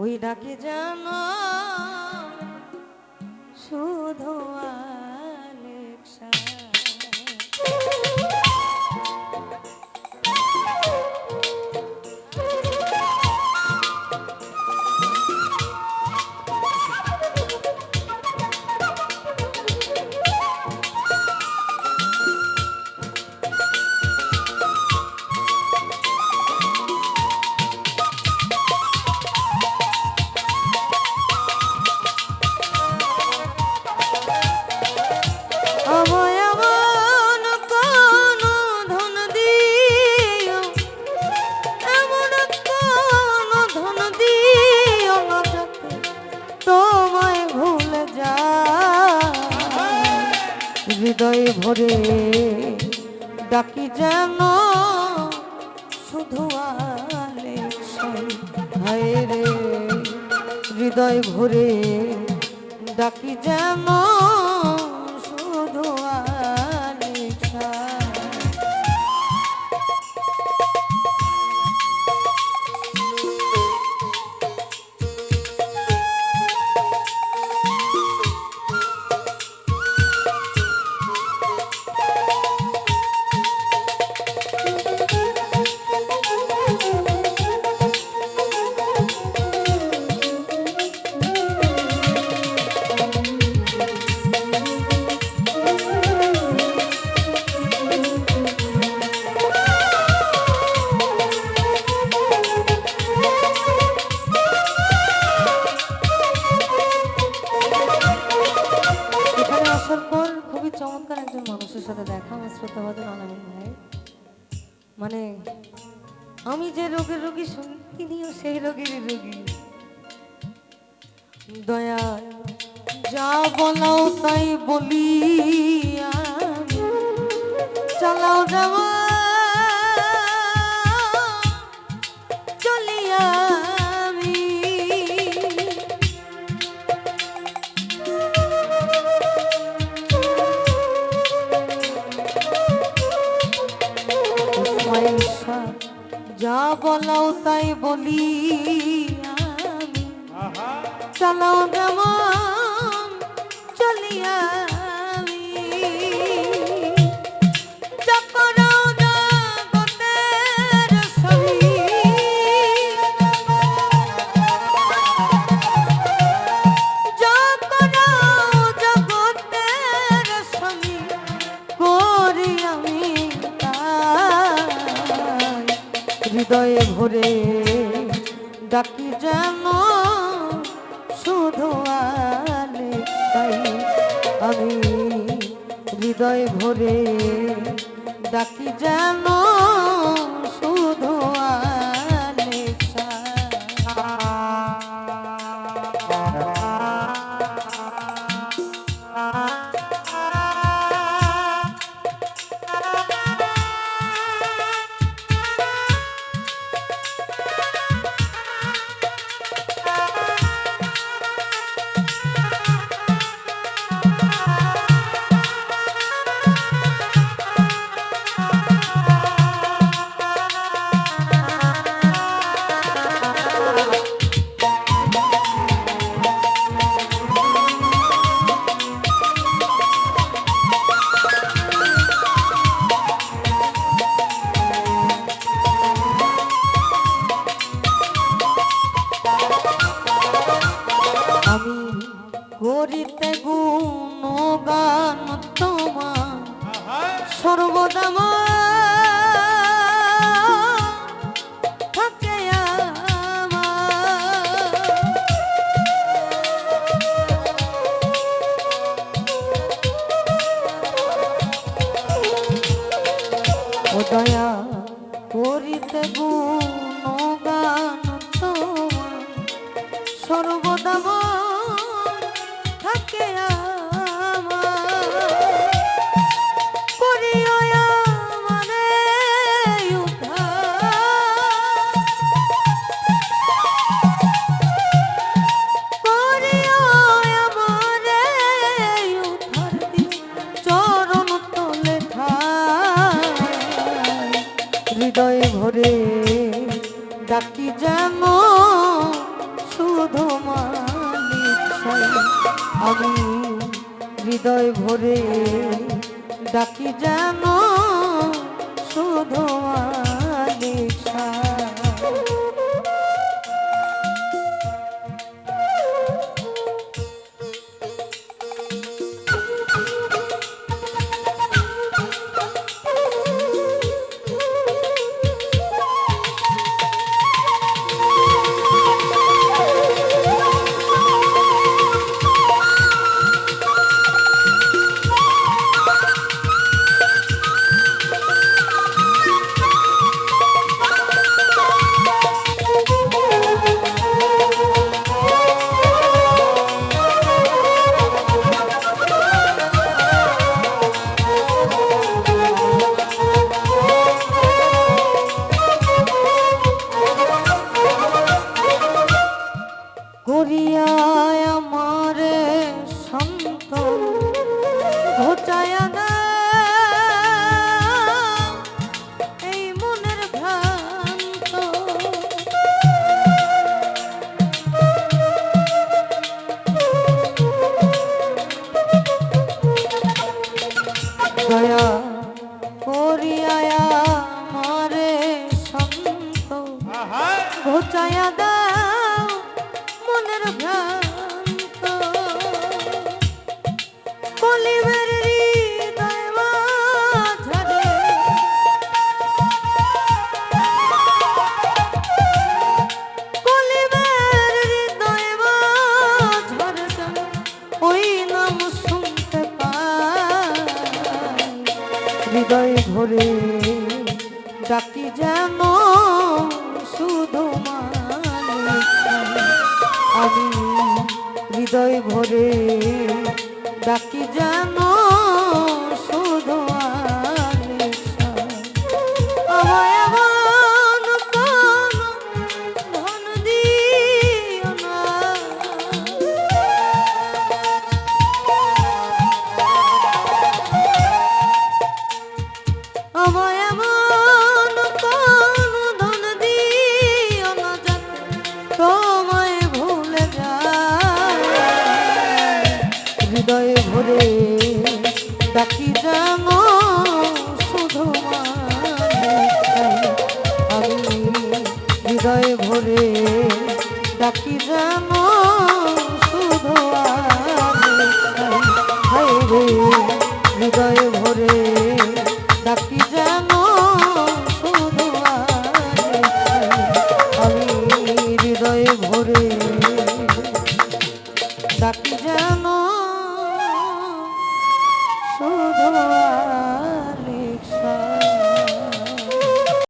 ওই ডাকে জানো শুধু আলেক্সা। হৃদয় ভরে ডাকি যেন শুধু আলেক্সাই। হায় রে হৃদয় ভরে ডাকি যেন শুধু আলেক্সা। চমৎকার একজন মানুষের সাথে দেখা আমার শ্রোতাবাদন আনামুল ভাই। মানে আমি যে রোগের রোগী শুনি তিনিও সেই রোগেরই রোগী। দয়া যা বলাও তাই বলি আমি, চালাও যাওয়া চলিয়া যা বলাও তাই বলি আমি, চালাও যেমন চলিয়া আমি। চকরাও জগতের ছবি, চকরাও জগতের ছবি করি আমি হৃদয়ে ভরে ডাকি যেন শুধু আলেক্সাই। আমি হৃদয় ভরে ডাকি যেন শুধু আলেক্সা। করিতে গুণগান তোমার সর্বদা থাকে ও দয়া করিতে গুণগান তোমার সর্বদা থাকে করিও আমারে উদ্ধার চরণ তলে ঠাই। হৃদয় ভরে ডাকি যেন শুধু মালিক চাই। আমি হৃদয় ভরে ডাকি যেন শুধু মালিক চাই। করিয়ায় আমারে সন্ত ঘোচায়া দাও এই মনের ভ্রান্ত। দয়া করিয়ায় আমারে সন্ত ঘোচায়া দাও মনের ভ্রান্ত। কলিবের হৃদয় মাঝারে কলিবের হৃদয় মাঝারে ওই নাম শুনতে পাই। হৃদয় ভরে ডাকি যেন শুধু মালিক চাই। আমি হৃদয় ভরে ডাকি যেন শুধু মালিক চাই। আমায় এমন কোনো ধন দিও না, আমায় এমন কোনো ধন দিও না যাতে তোমায় ভুলে যায়। হৃদয়ে ভরে ডাকি যেন শুধু মালিক চাই। আমি হৃদয়ে ভরে ডাকি যেন শুধু মালিক চাই। হায় রে হৃদয়ে ভরে ডাকি যেন শুধু মালিক চাই। আমি হৃদয়ে ভরে ডাকি যেন